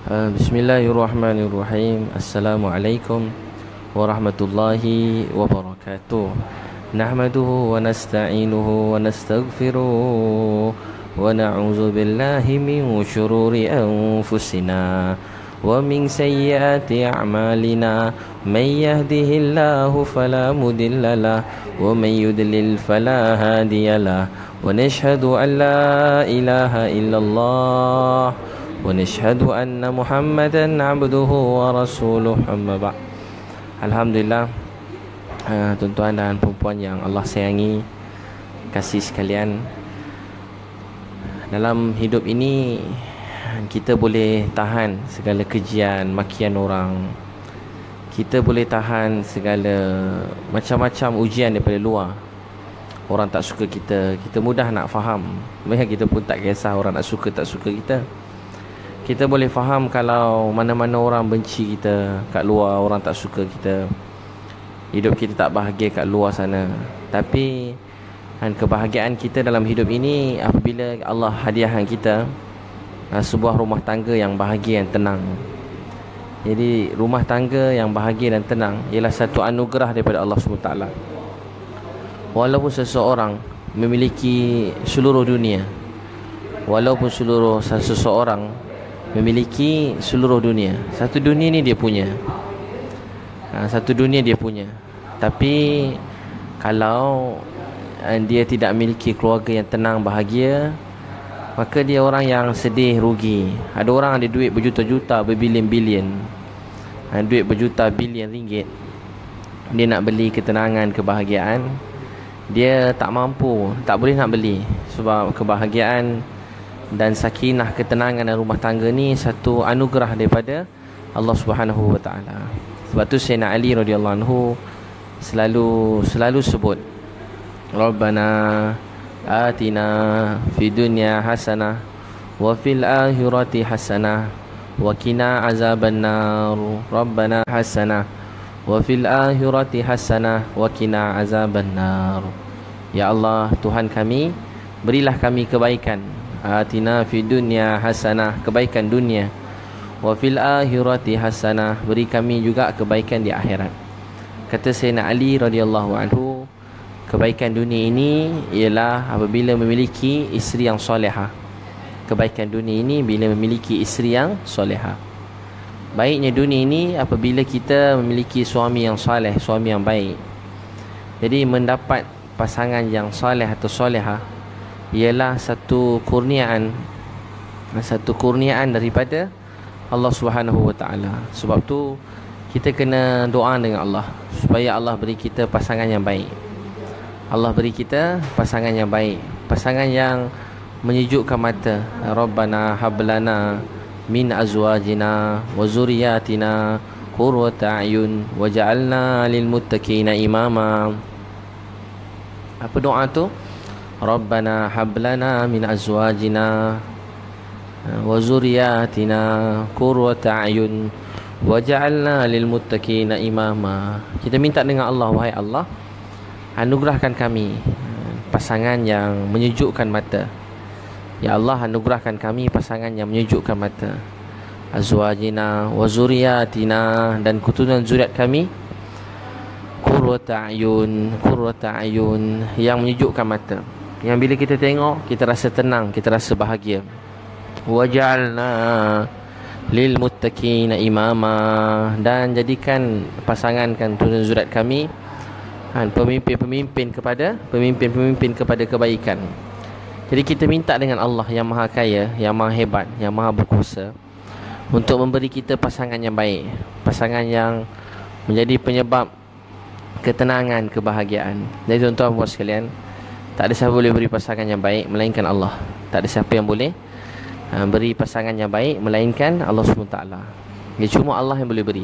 Bismillahirrahmanirrahim. Assalamualaikum warahmatullahi wabarakatuh. Nahmaduhu wa nasta'inuhu wa nastaghfiruh wa na'udzu billahi min syururi anfusina wa min sayyiati a'malina. May yahdihillahu fala mudhillalah wa may yudlil fala hadiyalah. Wa nashhadu an la ilaha illallah wa nashhadu anna Muhammadan abduhu wa rasuluh, amma ba'd. Alhamdulillah, tuan-tuan dan puan-puan yang Allah sayangi, kasih sekalian, dalam hidup ini kita boleh tahan segala kejian, makian orang. Kita boleh tahan segala macam-macam ujian daripada luar. Orang tak suka kita, kita mudah nak faham. Kita pun tak kisah orang nak suka tak suka kita. Kita boleh faham kalau mana-mana orang benci kita kat luar, orang tak suka kita, hidup kita tak bahagia kat luar sana. Tapi kebahagiaan kita dalam hidup ini apabila Allah hadiahkan kita sebuah rumah tangga yang bahagia dan tenang. Jadi rumah tangga yang bahagia dan tenang ialah satu anugerah daripada Allah SWT. Walaupun seseorang memiliki seluruh dunia, walaupun seseorang memiliki seluruh dunia, satu dunia ni dia punya, satu dunia dia punya. Tapi kalau dia tidak memiliki keluarga yang tenang, bahagia, maka dia orang yang sedih, rugi. Ada orang ada duit berjuta-juta, berbilion-bilion, duit berjuta bilion ringgit, dia nak beli ketenangan, kebahagiaan, dia tak mampu, tak boleh nak beli. Sebab kebahagiaan dan sakinah, ketenangan dan rumah tangga ni satu anugerah daripada Allah Subhanahu wa taala. Sebab tu Sayyidina Ali radhiyallahu anhu selalu sebut, Rabbana atina fid dunya hasanah wa fil akhirati hasanah wa qina azabannar. Rabbana hasanah wa fil akhirati hasanah wa qina azabannar. Ya Allah, Tuhan kami, berilah kami kebaikan. Atina fid dunya hasanah, kebaikan dunia. Wa fil akhirati hasanah, beri kami juga kebaikan di akhirat. Kata Sayyidina Ali radhiyallahu anhu, kebaikan dunia ini ialah apabila memiliki isteri yang solehah. Kebaikan dunia ini bila memiliki isteri yang solehah. Baiknya dunia ini apabila kita memiliki suami yang soleh, suami yang baik. Jadi mendapat pasangan yang soleh atau solehah ialah satu kurniaan daripada Allah Subhanahu wa taala. Sebab tu kita kena doa dengan Allah supaya Allah beri kita pasangan yang baik. Allah beri kita pasangan yang baik, pasangan yang menyejukkan mata. Rabbana hablana min azwajina wa zurriyatina qurrata a'yun waj'alna lil muttaqina imama. Apa doa tu? Rabbana hablana min azwajina wa zurriyatina qurrata a'yun waj'alna lil muttaqina imama. Kita minta dengan Allah, wahai Allah, anugerahkan kami pasangan yang menyejukkan mata. Ya Allah, anugerahkan kami pasangan yang menyejukkan mata. Azwajina wa zurriyatina, dan keturunan zuriat kami, qurrata a'yun, yang menyejukkan mata, yang bila kita tengok kita rasa tenang, kita rasa bahagia. Waj'alna lil muttaqina imama, dan jadikan pasangankan keturunan zuriat kami pemimpin kepada kebaikan. Jadi kita minta dengan Allah yang maha kaya, yang maha hebat, yang maha berkuasa, untuk memberi kita pasangan yang baik, pasangan yang menjadi penyebab ketenangan, kebahagiaan. Jadi tuan-tuan puan sekalian, tak ada siapa boleh beri pasangan yang baik melainkan Allah. Tak ada siapa yang boleh beri pasangan yang baik melainkan Allah SWT. Dia cuma Allah yang boleh beri.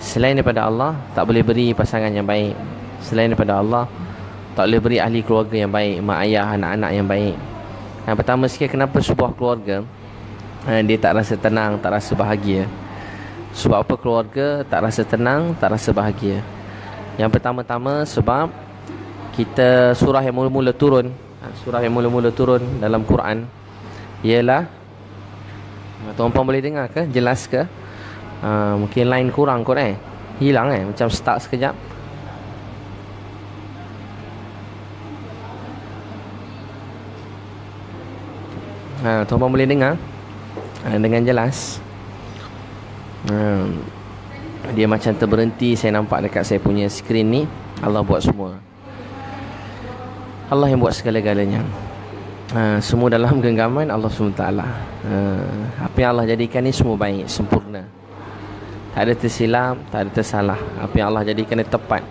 Selain daripada Allah tak boleh beri pasangan yang baik. Selain daripada Allah tak boleh beri ahli keluarga yang baik, mak ayah, anak-anak yang baik. Yang pertama sekali, kenapa sebuah keluarga dia tak rasa tenang, tak rasa bahagia? Sebab apa keluarga tak rasa tenang, tak rasa bahagia? Yang pertama-tama sebab kita surah yang mula-mula turun dalam Quran ialah Tuan-tuan boleh dengar ke? Jelas ke? Mungkin line kurang kot hilang macam stuck sekejap. Tuan-tuan boleh dengar dengan jelas. Dia macam terberhenti. Saya nampak dekat saya punya skrin ni. Allah buat semua. Allah yang buat segala-galanya. Semua dalam genggaman Allah SWT. Apa yang Allah jadikan ni semua baik, sempurna. Tak ada tersilap, tak ada tersalah. Apa yang Allah jadikan ni tepat,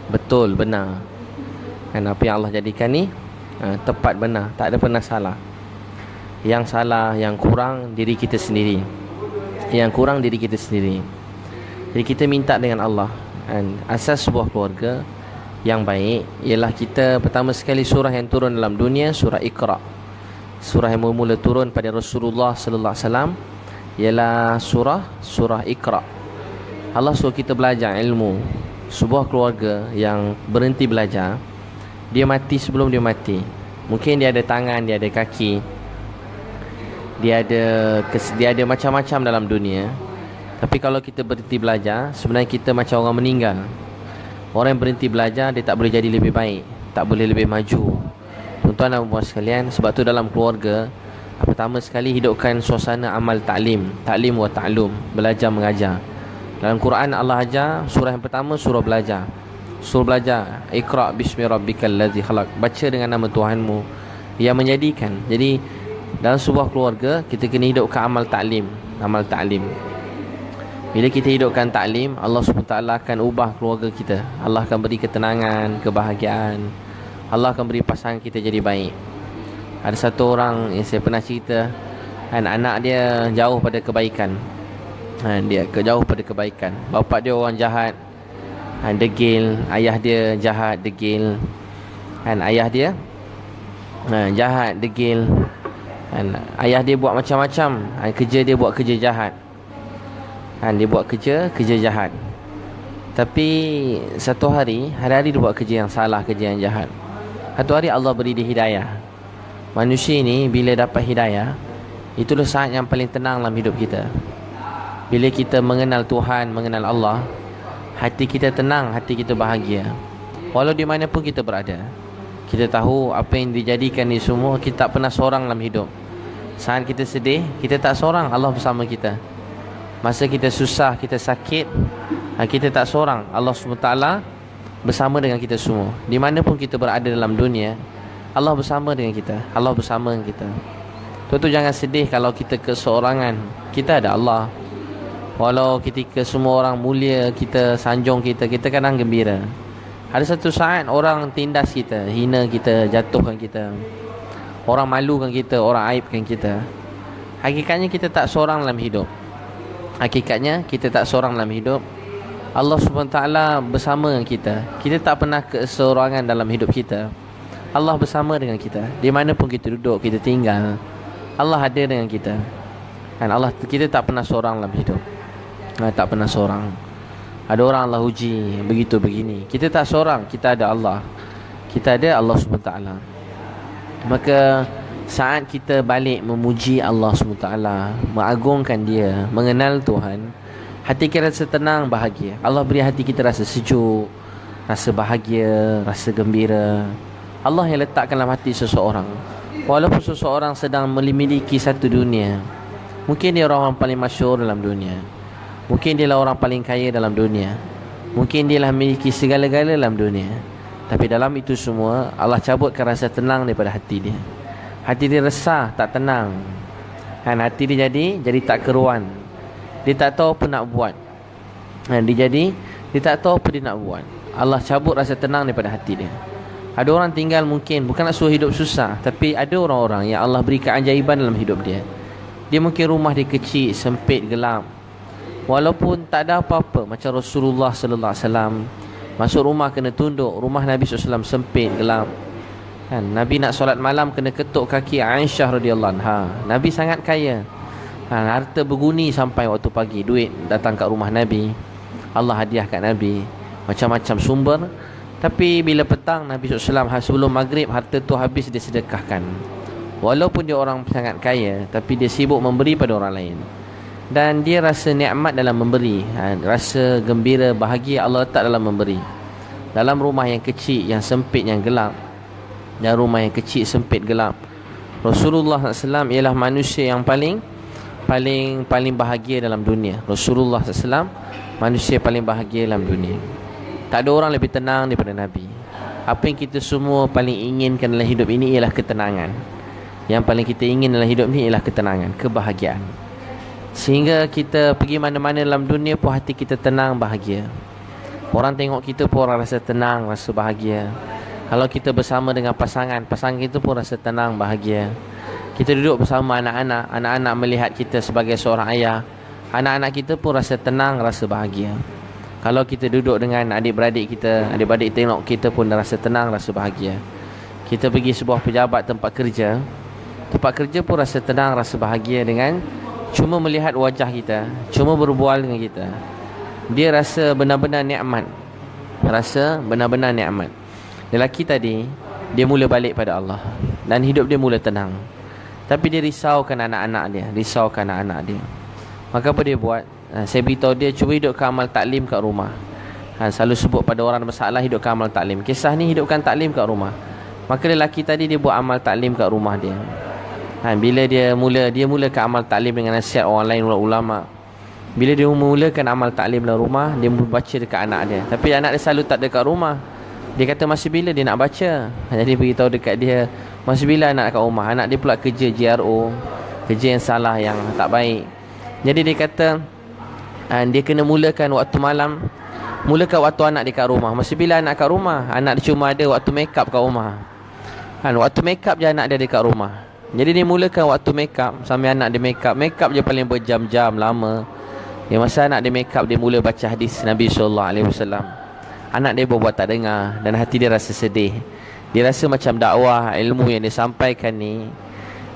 betul, benar. Dan apa yang Allah jadikan ni tepat, benar, tak ada pernah salah. Yang salah, yang kurang, diri kita sendiri. Yang kurang, diri kita sendiri. Jadi kita minta dengan Allah. Dan asas sebuah keluarga yang baik ialah kita pertama sekali surah yang turun dalam dunia, surah Iqra. Surah yang mula turun pada Rasulullah sallallahu alaihi wasallam ialah surah Iqra. Allah suruh kita belajar ilmu. Sebuah keluarga yang berhenti belajar, dia mati sebelum dia mati. Mungkin dia ada tangan, dia ada kaki, dia ada macam-macam dalam dunia. Tapi kalau kita berhenti belajar, sebenarnya kita macam orang meninggal. Orang yang berhenti belajar, dia tak boleh jadi lebih baik, tak boleh lebih maju. Tuan-tuan dan puan sekalian, sebab tu dalam keluarga, pertama sekali hidupkan suasana amal ta'lim wa ta'lum, belajar mengajar. Dalam Quran Allah ajar, surah yang pertama surah belajar. Surah belajar, Iqra bismi rabbikal ladzi khalaq, baca dengan nama Tuhanmu yang menjadikan. Jadi dalam sebuah keluarga kita kena hidupkan amal ta'lim. Bila kita hidupkan ta'lim, Allah SWT akan ubah keluarga kita. Allah akan beri ketenangan, kebahagiaan. Allah akan beri pasangan kita jadi baik. Ada satu orang yang saya pernah cerita, anak dia jauh pada kebaikan. Jauh pada kebaikan. Bapa dia orang jahat, degil. Ayah dia jahat, degil. Ayah dia jahat, degil. Ayah dia buat macam-macam. Kerja dia buat kerja jahat. Dia buat kerja jahat. Tapi satu hari dia buat kerja yang salah, kerja yang jahat. Satu hari Allah beri dia hidayah. Manusia ni bila dapat hidayah, itulah saat yang paling tenang dalam hidup kita. Bila kita mengenal Tuhan, mengenal Allah, hati kita tenang, hati kita bahagia. Walau di mana pun kita berada, kita tahu apa yang dijadikan ni semua, kita tak pernah seorang dalam hidup. Saat kita sedih, kita tak seorang, Allah bersama kita. Masa kita susah, kita sakit, kita tak seorang, Allah SWT bersama dengan kita semua. Di mana pun kita berada dalam dunia, Allah bersama dengan kita. Allah bersama dengan kita. Tuan-tuan jangan sedih kalau kita keseorangan. Kita ada Allah. Walau ketika semua orang mulia kita, sanjung kita, kita kadang gembira. Ada satu saat orang tindas kita, hina kita, jatuhkan kita, orang malukan kita, orang aibkan kita. Hakikatnya kita tak seorang dalam hidup. Allah SWT bersama dengan kita. Kita tak pernah keseorangan dalam hidup kita. Allah bersama dengan kita. Di mana pun kita duduk, kita tinggal, Allah ada dengan kita. Kita tak pernah seorang dalam hidup. Tak pernah seorang. Ada orang Allah uji, begitu begini. Kita tak seorang, kita ada Allah. Kita ada Allah SWT. Maka saat kita balik memuji Allah SWT, mengagungkan Dia, mengenal Tuhan, hati kita rasa tenang, bahagia. Allah beri hati kita rasa sejuk, rasa bahagia, rasa gembira. Allah yang letakkan dalam hati seseorang. Walaupun seseorang sedang memiliki satu dunia, mungkin dia orang paling masyhur dalam dunia, mungkin dia orang paling kaya dalam dunia, mungkin dia memiliki segala-gala dalam dunia, tapi dalam itu semua Allah cabutkan rasa tenang daripada hati dia. Hati dia resah, tak tenang. Hati dia jadi tak keruan. Dia tak tahu apa nak buat. Dia tak tahu apa dia nak buat. Allah cabut rasa tenang daripada hati dia. Ada orang tinggal mungkin bukan nak suruh hidup susah, tapi ada orang-orang yang Allah beri keajaiban dalam hidup dia. Dia mungkin rumah dia kecil, sempit, gelap. Walaupun tak ada apa-apa, macam Rasulullah sallallahu alaihi wasallam masuk rumah kena tunduk. Rumah Nabi SAW sempit, gelap. Nabi nak solat malam kena ketuk kaki Aisyah radhiyallahu anha. Nabi sangat kaya. Harta berguni sampai waktu pagi, duit datang kat rumah Nabi. Allah hadiah kat Nabi macam-macam sumber. Tapi bila petang Nabi SAW sebelum maghrib, harta tu habis dia sedekahkan. Walaupun dia orang sangat kaya, tapi dia sibuk memberi pada orang lain. Dan dia rasa nikmat dalam memberi, rasa gembira, bahagia Allah letak dalam memberi. Dalam rumah yang kecil, yang sempit, yang gelap, dan rumah yang kecil, sempit, gelap, Rasulullah SAW ialah manusia yang paling bahagia dalam dunia. Rasulullah SAW manusia paling bahagia dalam dunia. Tak ada orang lebih tenang daripada Nabi. Apa yang kita semua paling inginkan dalam hidup ini ialah ketenangan. Yang paling kita ingin dalam hidup ni ialah ketenangan, kebahagiaan. Sehingga kita pergi mana-mana dalam dunia pun hati kita tenang, bahagia. Orang tengok kita pun orang rasa tenang, rasa bahagia. Kalau kita bersama dengan pasangan kita pun rasa tenang, bahagia. Kita duduk bersama anak-anak, anak-anak melihat kita sebagai seorang ayah, anak-anak kita pun rasa tenang, rasa bahagia. Kalau kita duduk dengan adik-beradik kita, adik-beradik tengok kita pun rasa tenang, rasa bahagia. Kita pergi sebuah pejabat tempat kerja pun rasa tenang, rasa bahagia dengan cuma melihat wajah kita, cuma berbual dengan kita. Dia rasa benar-benar nikmat. Lelaki tadi, dia mula balik pada Allah dan hidup dia mula tenang. Tapi dia risaukan anak-anak dia. Maka apa dia buat? Saya beritahu dia, cuba hidupkan amal taklim kat rumah. Selalu sebut pada orang ada masalah, hidupkan amal taklim. Kisah ni, hidupkan taklim kat rumah. Maka lelaki tadi dia buat amal taklim kat rumah dia. Bila dia mulakan amal taklim dengan nasihat orang lain, ulama. Bila dia mulakan amal taklim dalam rumah, dia baca dekat anak dia. Tapi anak dia selalu tak dekat rumah. Dia kata masih bila dia nak baca. Jadi beritahu dekat dia, masih bila anak kat rumah. Anak dia pula kerja GRO, kerja yang salah, yang tak baik. Jadi dia kata dia kena mulakan waktu malam, mulakan waktu anak dia kat rumah. Masih bila anak kat rumah, anak dia cuma ada waktu make up kat rumah. Waktu make up je anak dia dekat rumah. Jadi dia mulakan waktu make up sambil anak dia make up je paling berjam-jam lama. Masa anak dia make up, dia mula baca hadis Nabi SAW. Anak dia berbuat tak dengar dan hati dia rasa sedih. Dia rasa macam dakwah, ilmu yang dia sampaikan ni,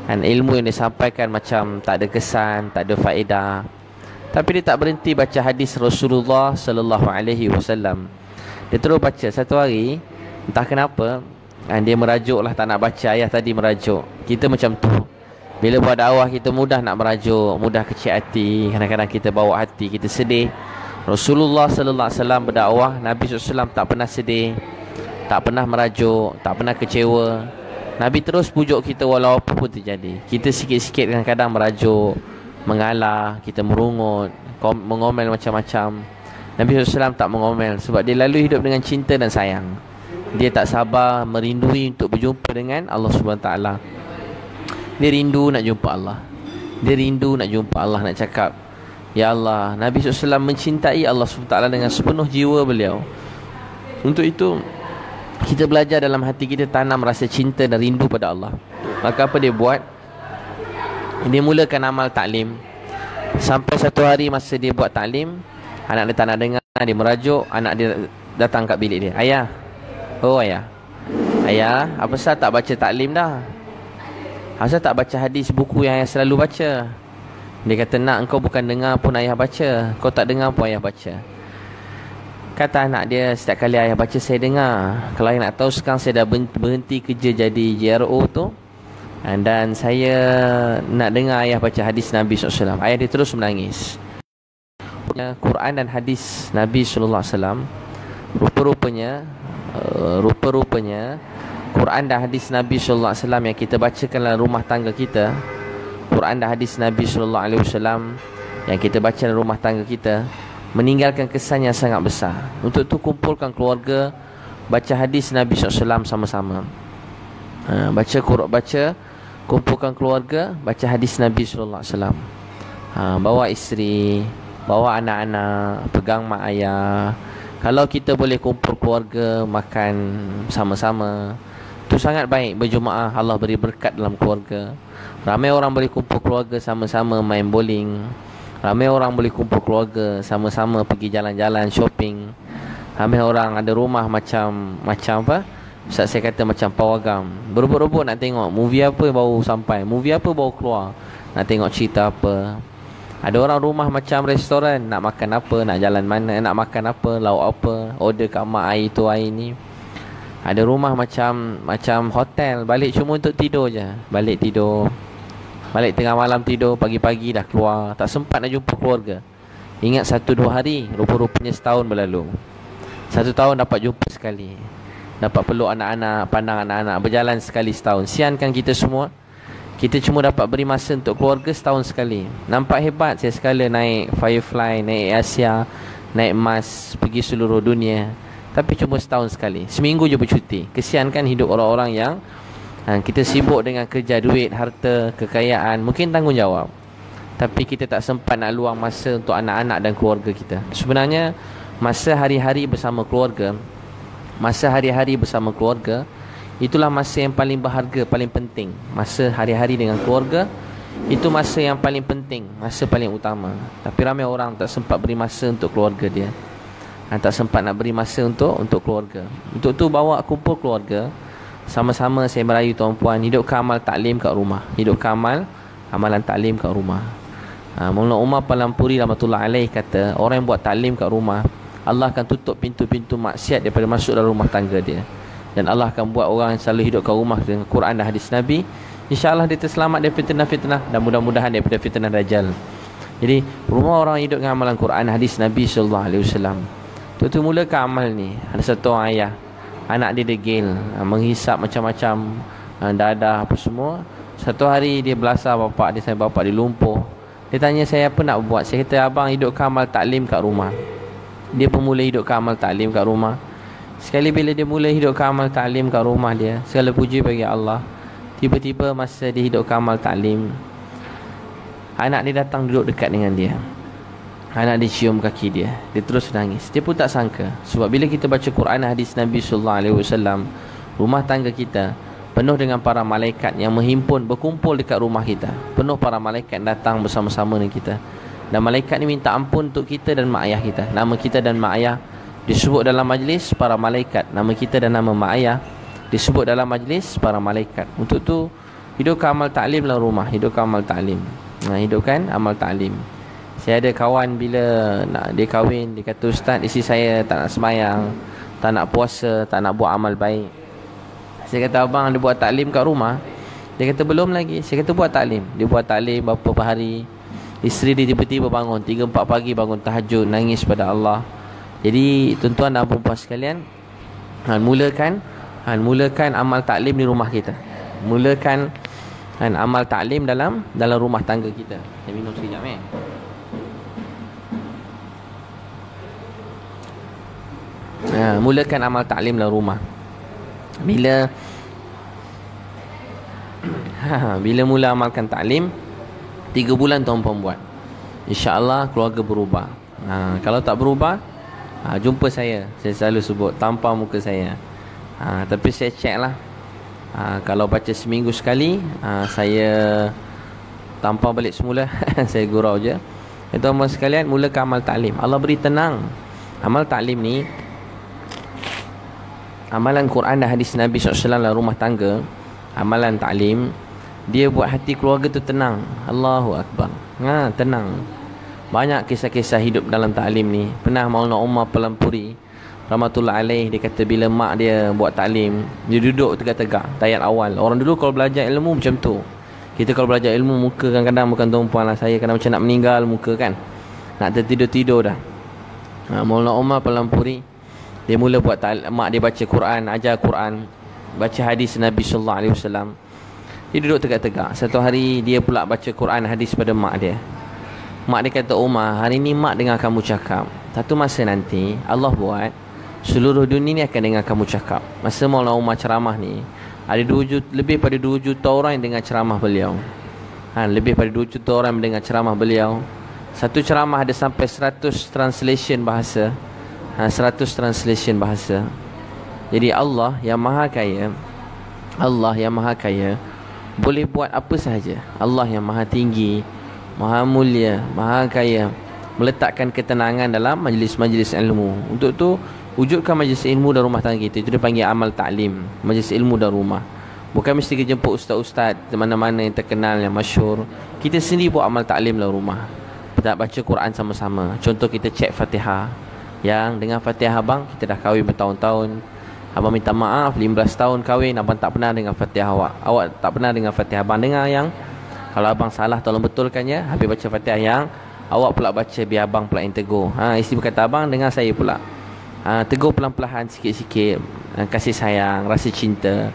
ilmu yang dia sampaikan macam tak ada kesan, tak ada faedah. Tapi dia tak berhenti baca hadis Rasulullah SAW. Dia terus baca. Satu hari, entah kenapa, dia merajuk lah, tak nak baca. Ayah tadi merajuk. Kita macam tu, bila buat dakwah kita mudah nak merajuk, mudah kecil hati. Kadang-kadang kita bawa hati, kita sedih. Rasulullah SAW berdakwah, Nabi SAW tak pernah sedih, tak pernah merajuk, tak pernah kecewa. Nabi terus pujuk kita walau apa pun terjadi. Kita sikit-sikit kadang-kadang merajuk, mengalah, kita merungut, mengomel macam-macam. Nabi SAW tak mengomel sebab dia lalu hidup dengan cinta dan sayang. Dia tak sabar merindui untuk berjumpa dengan Allah SWT. Dia rindu nak jumpa Allah. Dia rindu nak jumpa Allah, nak cakap, ya Allah. Nabi SAW mencintai Allah SWT dengan sepenuh jiwa beliau. Untuk itu, kita belajar dalam hati kita tanam rasa cinta dan rindu pada Allah. Maka apa dia buat? Dia mulakan amal taklim. Sampai satu hari masa dia buat taklim, anak dia tak nak dengar, dia merajuk. Anak dia datang kat bilik dia. Ayah, oh ayah, apa sah tak baca taklim dah? Asal tak baca hadis buku yang ayah selalu baca? Dia kata, nak, engkau bukan dengar pun ayah baca, kau tak dengar pun ayah baca. Kata anak dia, setiap kali ayah baca saya dengar. Kalau ayah nak tahu, sekarang saya dah berhenti kerja jadi GRO tu, dan saya nak dengar ayah baca hadis Nabi SAW. Ayah dia terus menangis. Quran dan hadis Nabi SAW, rupa-rupanya Quran dan hadis Nabi SAW yang kita bacakan dalam rumah tangga kita, Quran dan hadis Nabi SAW yang kita baca dalam rumah tangga kita, meninggalkan kesan yang sangat besar. Untuk itu kumpulkan keluarga, baca hadis Nabi SAW sama-sama. Kumpulkan keluarga, baca hadis Nabi SAW. Bawa isteri, bawa anak-anak, pegang mak ayah. Kalau kita boleh kumpul keluarga, makan sama-sama, itu sangat baik. Berjemaah, Allah beri berkat dalam keluarga. Ramai orang boleh kumpul keluarga sama-sama main bowling. Ramai orang boleh kumpul keluarga sama-sama pergi jalan-jalan, shopping. Ramai orang ada rumah macam apa? Ustaz saya kata macam pawagam. Berebut-rebut nak tengok movie apa baru sampai, movie apa baru keluar, nak tengok cerita apa. Ada orang rumah macam restoran, nak makan apa, nak jalan mana, nak makan apa, lauk apa, order kat mak air tu air ni. Ada rumah macam hotel, balik cuma untuk tidur je. Balik tidur, balik tengah malam tidur, pagi-pagi dah keluar, tak sempat nak jumpa keluarga. Ingat 1-2 hari, rupa-rupanya setahun berlalu. 1 tahun dapat jumpa sekali, dapat peluk anak-anak, pandang anak-anak, berjalan sekali setahun. Sian kan kita semua. Kita cuma dapat beri masa untuk keluarga setahun sekali. Nampak hebat saya sekala naik Firefly, naik Asia, naik Mars, pergi seluruh dunia. Tapi cuma setahun sekali, seminggu je bercuti. Kesian kan hidup orang-orang yang kita sibuk dengan kerja, duit, harta, kekayaan, mungkin tanggungjawab, tapi kita tak sempat nak luang masa untuk anak-anak dan keluarga kita. Sebenarnya masa hari-hari bersama keluarga, itulah masa yang paling berharga, paling penting. Masa hari-hari dengan keluarga, itu masa yang paling penting, masa paling utama. Tapi ramai orang tak sempat beri masa untuk keluarga dia, tak sempat nak beri masa untuk keluarga. Untuk tu bawa kumpul keluarga, sama-sama saya merayu tuan-puan, hidupkan amal taklim kat rumah. Hidupkan amalan taklim kat rumah. Maulana Umar Palampuri rahmatullahi alaih kata, orang yang buat taklim kat rumah, Allah akan tutup pintu-pintu maksiat daripada masuk dalam rumah tangga dia. Dan Allah akan buat orang yang selalu hidup kat rumah dengan Quran dan hadis Nabi, InsyaAllah dia terselamat dari fitnah-fitnah, dan mudah-mudahan daripada fitnah Dajjal. Jadi rumah orang hidup dengan amalan Quran, hadis Nabi SAW. Tu mulakan amal ni. Ada satu orang ayah, anak dia degil, menghisap macam-macam dadah apa semua. Satu hari dia belasah bapak dia, bapak dia lumpuh. Dia tanya saya apa nak buat. Saya kata abang hidupkan amal taklim kat rumah. Dia pun mula hidupkan amal taklim kat rumah. Sekali bila dia mula hidupkan amal taklim kat rumah dia, segala puji bagi Allah, tiba-tiba masa dia hidupkan amal taklim, anak dia datang duduk dekat dengan dia. Anak dia cium kaki dia, dia terus nangis. Dia pun tak sangka, sebab bila kita baca Quran hadis Nabi SAW, rumah tangga kita penuh dengan para malaikat yang menghimpun, berkumpul dekat rumah kita. Penuh para malaikat datang bersama-sama dengan kita. Dan malaikat ni minta ampun untuk kita dan mak ayah kita. Nama kita dan mak ayah disebut dalam majlis para malaikat. Nama kita dan nama mak ayah disebut dalam majlis para malaikat. Untuk tu hidupkan amal taklim dalam rumah. Hidupkan amal taklim. Hidupkan amal taklim. Saya ada kawan bila nak dia kahwin, dia kata, ustaz, isteri saya tak nak sembahyang, tak nak puasa, tak nak buat amal baik. Saya kata, abang ada buat taklim kat rumah? Dia kata belum lagi. Saya kata buat taklim. Dia buat taklim beberapa hari. Isteri dia tiba-tiba bangun 3-4 pagi, bangun tahajud, nangis pada Allah. Jadi tuan-tuan dan puan-puan sekalian, mulakan amal taklim di rumah kita. Mulakan amal taklim dalam rumah tangga kita. Saya minum sekejap mulakan amal taklim dalam rumah. Bila mula amalkan taklim, 3 bulan tuan-puan buat, InsyaAllah keluarga berubah. Kalau tak berubah, jumpa saya selalu sebut, tampar muka saya. Tapi saya check lah. Kalau baca seminggu sekali, saya tampar balik semula. Saya gurau je. Tuan-tuan sekalian, mulakan amal taklim. Allah beri tenang. Amal taklim ni, amalan Quran dan hadis Nabi SAW dalam rumah tangga, amalan taklim, dia buat hati keluarga tu tenang. Allahu Akbar. Tenang. Banyak kisah-kisah hidup dalam taklim ni. Pernah Maulana Umar Palampuri rahmatullah alaih, dia kata bila mak dia buat taklim, dia duduk tegak-tegak tayat awal. Orang dulu kalau belajar ilmu macam tu. Kita kalau belajar ilmu, muka kadang-kadang bukan tuan-puan lah, saya kadang macam nak meninggal muka kan, nak tertidur-tidur dah. Maulana Umar Palampuri, dia mula buat mak dia baca Quran, ajar Quran, baca hadis Nabi SAW. Dia duduk tegak-tegak. Satu hari dia pula baca Quran hadis pada mak dia. Mak dia kata, Umar, hari ni mak dengar kamu cakap, satu masa nanti Allah buat seluruh dunia ni akan dengar kamu cakap. Masa Maulana Umar ceramah ni, ada lebih pada 2 juta orang yang dengar ceramah beliau. Lebih pada 2 juta orang yang mendengar ceramah beliau. Satu ceramah ada sampai 100 translation bahasa. 100 translation bahasa. Jadi Allah yang maha kaya, boleh buat apa sahaja. Allah yang maha tinggi, maha mulia, maha kaya, meletakkan ketenangan dalam majlis-majlis ilmu. Untuk tu wujudkan majlis ilmu dalam rumah tangga kita. Itu dia panggil amal taklim, majlis ilmu dalam rumah. Bukan mesti kita jemput ustaz-ustaz di mana-mana yang terkenal, yang masyhur. Kita sendiri buat amal taklim dalam rumah. Kita baca Quran sama-sama. Contoh, kita cek Fatihah. Yang dengan Fatihah bang, kita dah kahwin bertahun-tahun. Abang minta maaf, 15 tahun kahwin abang tak pernah dengar Fatihah awak. Awak tak pernah dengar Fatihah. Abang dengar yang kalau abang salah tolong betulkan ya. Habis baca Fatihah yang awak pula baca, biar abang pula yang tegur. Isteri berkata, abang dengar saya pula. Tegur pelan-pelan sikit-sikit. Kasih sayang, rasa cinta.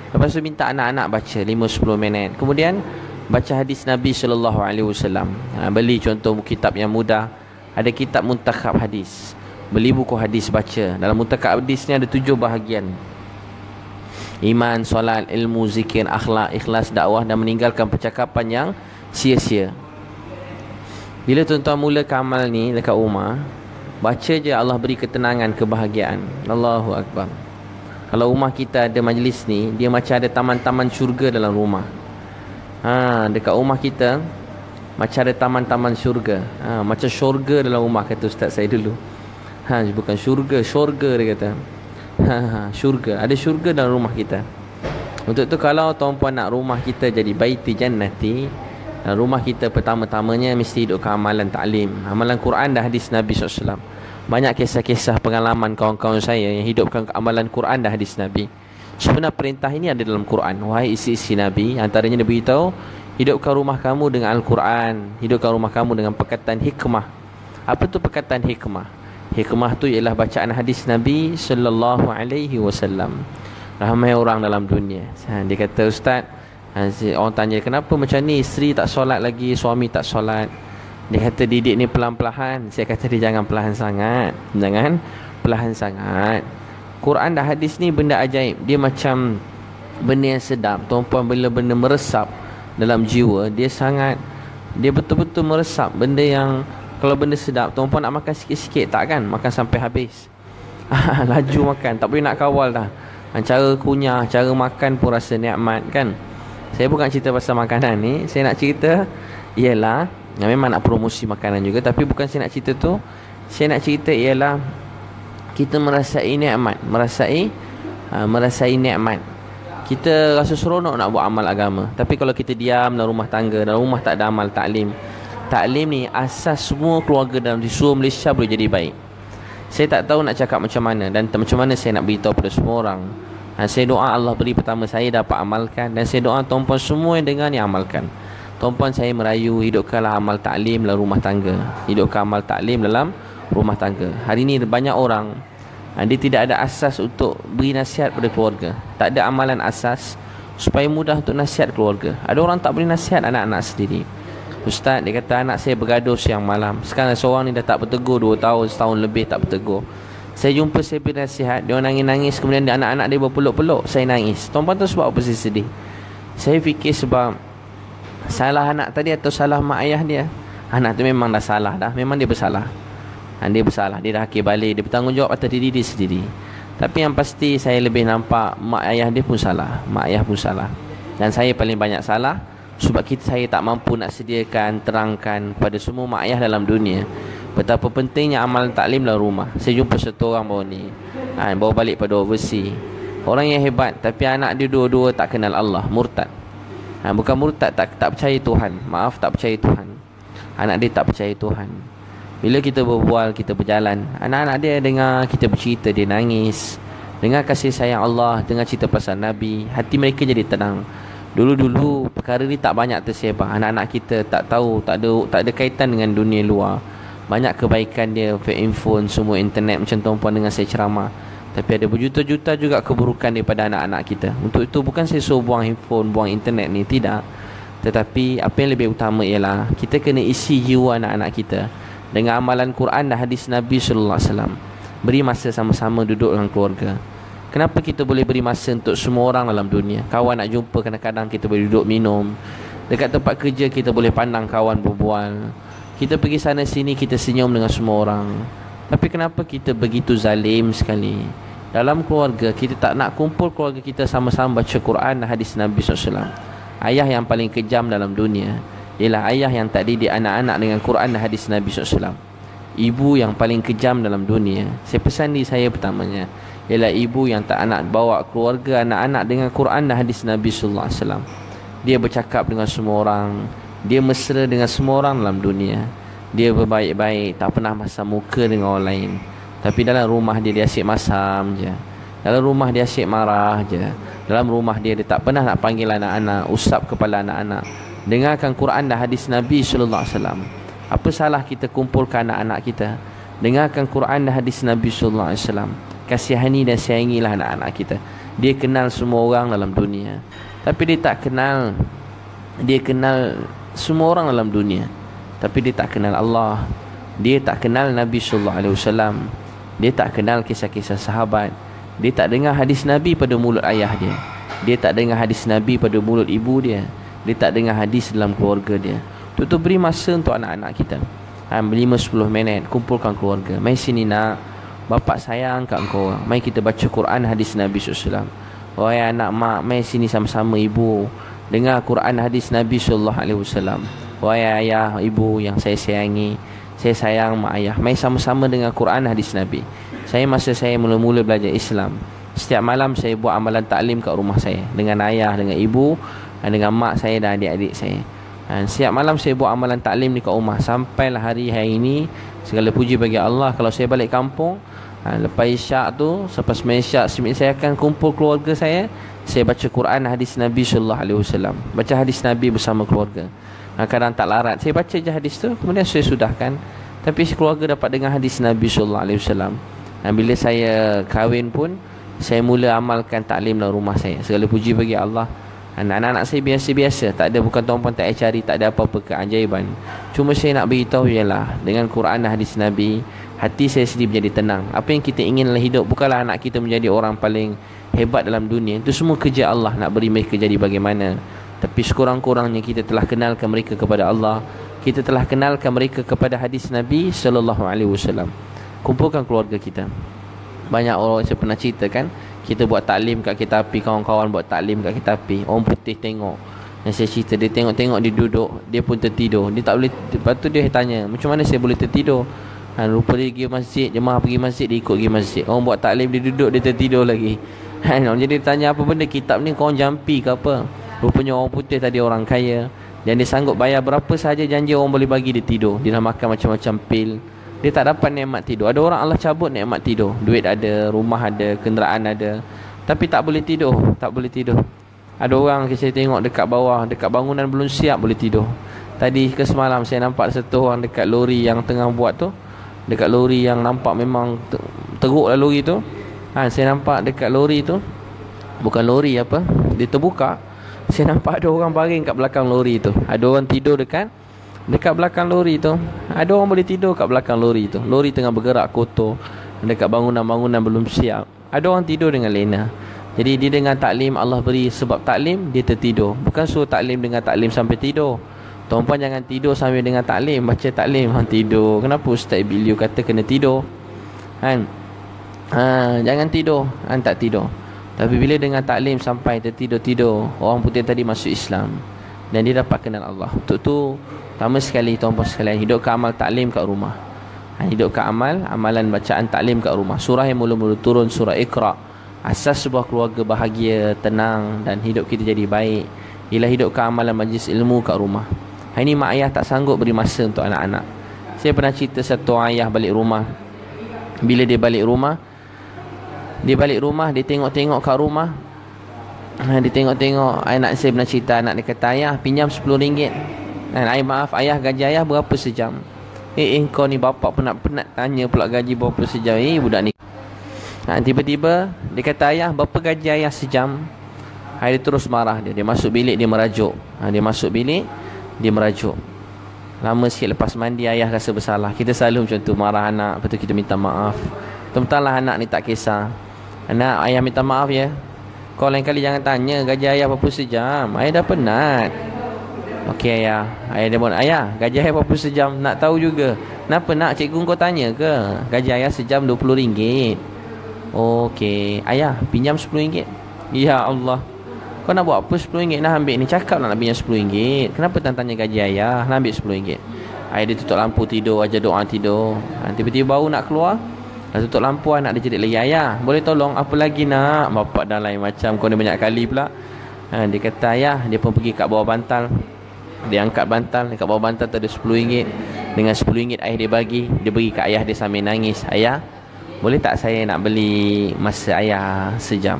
Lepas tu minta anak-anak baca 5-10 minit. Kemudian baca hadis Nabi SAW. Beli contoh kitab yang mudah. Ada kitab muntakhab hadis. Beli buku hadis baca. Dalam muntakhab hadis ni ada 7 bahagian. Iman, solat, ilmu, zikir, akhlak, ikhlas, dakwah dan meninggalkan percakapan yang sia-sia. Bila tuan-tuan mula amal ni dekat rumah, baca je, Allah beri ketenangan, kebahagiaan. Allahu Akbar. Kalau rumah kita ada majlis ni, dia macam ada taman-taman syurga dalam rumah. Dekat rumah kita macam ada taman-taman syurga. Macam syurga dalam rumah, kata ustaz saya dulu. Bukan syurga, syurga dia kata. Syurga. Ada syurga dalam rumah kita. Untuk tu kalau tuan-puan nak rumah kita jadi baiti jannati, rumah kita pertama-tamanya mesti hidupkan amalan ta'lim, amalan Quran dan hadis Nabi SAW. Banyak kisah-kisah pengalaman kawan-kawan saya yang hidupkan amalan Quran dan hadis Nabi. Sebenarnya perintah ini ada dalam Quran. Wahai isi-isi Nabi, antaranya dia beritahu, hidupkan rumah kamu dengan Al-Quran, hidupkan rumah kamu dengan perkataan hikmah. Apa tu perkataan hikmah? Hikmah tu ialah bacaan hadis Nabi sallallahu alaihi wasallam. Ramai orang dalam dunia. Dia kata, ustaz, orang tanya kenapa macam ni, isteri tak solat lagi, suami tak solat. Dia kata didik ni pelan-pelan. Saya kata dia jangan perlahan sangat. Jangan perlahan sangat. Quran dan hadis ni benda ajaib. Dia macam benda yang sedap. Tuan-puan, bila benda meresap dalam jiwa, dia betul-betul meresap. Benda yang kalau benda sedap, tuan-puan nak makan sikit-sikit tak kan? Makan sampai habis. Laju makan, tak boleh nak kawal dah. Cara kunyah, cara makan pun rasa nikmat kan. Saya bukan cerita pasal makanan ni. Saya nak cerita ialah, memang nak promosi makanan juga, tapi bukan saya nak cerita tu. Saya nak cerita ialah kita merasai nikmat. Merasai nikmat. Kita rasa seronok nak buat amal agama. Tapi kalau kita diam dalam rumah tangga, dalam rumah tak ada amal taklim. Taklim ni asas semua keluarga dalam di seluruh Malaysia boleh jadi baik. Saya tak tahu nak cakap macam mana dan macam mana saya nak beritahu pada semua orang. Saya doa Allah beri pertama saya dapat amalkan, dan saya doa tuan-puan semua yang dengar ni amalkan. Tuan-puan, saya merayu, hidupkanlah amal taklim dalam rumah tangga. Hidupkan amal taklim dalam rumah tangga. Hari ni banyak orang dia tidak ada asas untuk beri nasihat pada keluarga. Tak ada amalan asas supaya mudah untuk nasihat keluarga. Ada orang tak boleh nasihat anak-anak sendiri. Ustaz, dia kata anak saya bergaduh siang malam. Sekarang seorang ni dah tak bertegur 2 tahun, setahun lebih tak bertegur. Saya jumpa, saya beri nasihat, dia nangis-nangis, kemudian anak-anak dia berpeluk-peluk, saya nangis. Tuan-tuan tahu sebab apa saya sedih? Saya fikir sebab salah anak tadi atau salah mak ayah dia. Anak tu memang dah salah dah, memang dia bersalah. Dia bersalah, dia dah akhir balik, dia bertanggungjawab atas diri dia sendiri. Tapi yang pasti saya lebih nampak mak ayah dia pun salah. Mak ayah pun salah. Dan saya paling banyak salah sebab saya tak mampu nak sediakan, terangkan kepada semua mak ayah dalam dunia betapa pentingnya amal taklim dalam rumah. Saya jumpa satu orang baru ni, bawa balik pada overseas. Orang yang hebat, tapi anak dia dua-dua tak kenal Allah, murtad. Bukan murtad, tak percaya Tuhan. Maaf, tak percaya Tuhan. Anak dia tak percaya Tuhan. Bila kita berbual, kita berjalan, anak-anak dia dengar kita bercerita, dia nangis. Dengar kasih sayang Allah, dengar cerita pasal Nabi, hati mereka jadi tenang. Dulu-dulu perkara ni tak banyak tersebar. Anak-anak kita tak tahu, tak ada kaitan dengan dunia luar. Banyak kebaikan dia, handphone, semua internet macam tuan-puan dengan saya ceramah. Tapi ada berjuta-juta juga keburukan daripada anak-anak kita. Untuk itu bukan saya suruh buang handphone, buang internet ni, tidak. Tetapi apa yang lebih utama ialah kita kena isi jiwa anak-anak kita dengan amalan Quran dan hadis Nabi sallallahu alaihi wasallam. Beri masa sama-sama duduk dengan keluarga. Kenapa kita boleh beri masa untuk semua orang dalam dunia? Kawan nak jumpa, kadang-kadang kita boleh duduk minum. Dekat tempat kerja kita boleh pandang kawan berbual. Kita pergi sana sini, kita senyum dengan semua orang. Tapi kenapa kita begitu zalim sekali? Dalam keluarga, kita tak nak kumpul keluarga kita sama-sama baca Quran dan hadis Nabi SAW. Ayah yang paling kejam dalam dunia ialah ayah yang tak didik anak-anak dengan Quran dan hadis Nabi SAW. Ibu yang paling kejam dalam dunia, saya pesan diri saya pertamanya, ialah ibu yang tak nak bawa keluarga anak-anak dengan Quran dan hadis Nabi SAW. Dia bercakap dengan semua orang, dia mesra dengan semua orang dalam dunia. Dia berbaik-baik, tak pernah masam muka dengan orang lain. Tapi dalam rumah dia asyik masam je. Dalam rumah dia asyik marah je. Dalam rumah dia tak pernah nak panggil anak-anak, usap kepala anak-anak. Dengarkan Quran dan hadis Nabi sallallahu alaihi wasallam. Apa salah kita kumpulkan anak-anak kita? Dengarkan Quran dan hadis Nabi sallallahu alaihi wasallam. Kasihani dan sayangilah anak-anak kita. Dia kenal semua orang dalam dunia, tapi dia tak kenal. Dia kenal semua orang dalam dunia, tapi dia tak kenal Allah. Dia tak kenal Nabi sallallahu alaihi wasallam. Dia tak kenal kisah-kisah sahabat. Dia tak dengar hadis Nabi pada mulut ayah dia. Dia tak dengar hadis Nabi pada mulut ibu dia. Dia tak dengar hadis dalam keluarga dia. Tu beri masa untuk anak-anak kita. 5-10 minit kumpulkan keluarga. Mai sini nak, bapak sayang kat engkau. Mai kita baca Quran hadis Nabi sallallahu alaihi wasallam. Wahai anak mak, mai sini sama-sama ibu dengar Quran hadis Nabi sallallahu alaihi wasallam. Wahai ayah, ibu yang saya sayangi, saya sayang mak ayah, mai sama-sama dengar Quran hadis Nabi. Masa saya mula-mula belajar Islam, setiap malam saya buat amalan taklim kat rumah saya dengan ayah, dengan ibu, dengan mak saya dan adik-adik saya. Setiap malam saya buat amalan taklim di kat rumah. Sampailah hari ini, segala puji bagi Allah, kalau saya balik kampung, lepas isyak tu, selepas main isyak, saya akan kumpul keluarga saya baca Quran hadis Nabi sallallahu alaihi wasallam. Baca hadis Nabi bersama keluarga. Kadang tak larat, saya baca je hadis tu, kemudian saya sudahkan. Tapi keluarga dapat dengar hadis Nabi sallallahu alaihi wasallam. Bila saya kahwin pun, saya mula amalkan taklim dalam rumah saya. Segala puji bagi Allah, anak-anak saya biasa-biasa, tak ada, bukan tuan-puan tak cari, tak ada apa-apa keajaiban. Cuma saya nak beritahu ialah, dengan Quran dan hadis Nabi, hati saya sendiri menjadi tenang. Apa yang kita ingin dalam hidup bukanlah anak kita menjadi orang paling hebat dalam dunia. Itu semua kerja Allah nak beri mereka jadi bagaimana. Tapi sekurang-kurangnya kita telah kenalkan mereka kepada Allah. Kita telah kenalkan mereka kepada hadis Nabi sallallahu alaihi wasallam. Kumpulkan keluarga kita. Banyak orang saya pernah cerita kan, kita buat taklim kat kereta api, kawan-kawan buat taklim kat kereta api, orang putih tengok. Yang saya cerita, dia tengok-tengok, dia duduk, dia pun tertidur. Dia tak boleh. Lepas tu dia tanya, macam mana saya boleh tertidur? Rupa dia pergi masjid, jemaah pergi masjid, dia ikut pergi masjid. Orang buat taklim, dia duduk, dia tertidur lagi. Jadi dia tanya, apa benda kitab ni, kau orang jampi ke apa? Rupanya orang putih tadi orang kaya, dan dia sanggup bayar berapa sahaja janji orang boleh bagi dia tidur. Dia dah makan macam-macam pil, dia tak dapat nikmat tidur. Ada orang Allah cabut nikmat tidur. Duit ada, rumah ada, kenderaan ada, tapi tak boleh tidur. Tak boleh tidur. Ada orang saya tengok dekat bawah, dekat bangunan belum siap boleh tidur. Tadi ke semalam saya nampak satu orang dekat lori yang tengah buat tu. Dekat lori yang nampak memang teruk lah lori tu. Saya nampak dekat lori tu, bukan lori apa, dia terbuka. Saya nampak ada orang baring kat belakang lori tu. Ada orang tidur dekat belakang lori tu. Ada orang boleh tidur kat belakang lori tu. Lori tengah bergerak kotor, dekat bangunan-bangunan belum siap. Ada orang tidur dengan lena. Jadi dia dengan taklim, Allah beri sebab taklim, dia tertidur. Bukan suruh taklim dengan taklim sampai tidur. Tuan-puan jangan tidur sambil dengan taklim, baca taklim tidur. Kenapa Ustaz Ibiliu kata kena tidur? Jangan tidur, tak tidur. Tapi bila dengan taklim sampai tertidur-tidur, orang putih tadi masuk Islam dan dia dapat kenal Allah. Untuk tu, pertama sekali tuan-puan sekalian, hidupkan amal taklim kat rumah. Hidupkan amalan bacaan taklim kat rumah. Surah yang mula-mula turun, surah Iqra, asas sebuah keluarga bahagia, tenang dan hidup kita jadi baik, ialah hidupkan amalan majlis ilmu kat rumah. Hari ni mak ayah tak sanggup beri masa untuk anak-anak. Saya pernah cerita satu ayah balik rumah. Bila dia balik rumah, dia tengok-tengok kat rumah. Dia tengok-tengok. Anak saya pernah cerita, anak dia kata, ayah pinjam RM10. Maaf ayah, gaji ayah berapa sejam? Kau ni bapak penat-penat tanya pula gaji berapa sejam. Budak ni. Tiba-tiba dia kata, ayah berapa gaji ayah sejam? Dia terus marah dia. Dia masuk bilik, dia merajuk. Dia merajuk. Lama sikit lepas mandi, ayah rasa bersalah. Kita selalu macam tu, marah anak, lepas tu kita minta maaf. Betul-betullah anak ni tak kisah. Anak, ayah minta maaf ya. Kau lain kali jangan tanya gaji ayah berapa sejam. Ayah dah penat. Okey ayah. Ayah dia pun, ayah gaji ayah berapa sejam? Nak tahu juga. Kenapa nak cikgu kau tanya ke? Gaji ayah sejam RM20. Okey. Ayah pinjam RM10. Ya Allah. Kau nak buat apa RM10 nak ambil ni? Cakap nak pinjam RM10. Kenapa tanya gaji ayah? Nak ambil RM10. Ayah dia tutup lampu tidur, ajar doa tidur. Tiba-tiba baru nak keluar, dah tutup lampu, anak dia jerit lagi, ayah boleh tolong apa lagi nak? Bapak dah lain macam, kau ni banyak kali pula. Dia kata ayah, dia pun pergi kat bawah bantal. Dia angkat bantal, dekat bawah bantal tu ada RM10. Dengan RM10 ayah dia bagi, dia bagi kat ayah dia sambil nangis. Ayah, boleh tak saya nak beli masa ayah sejam?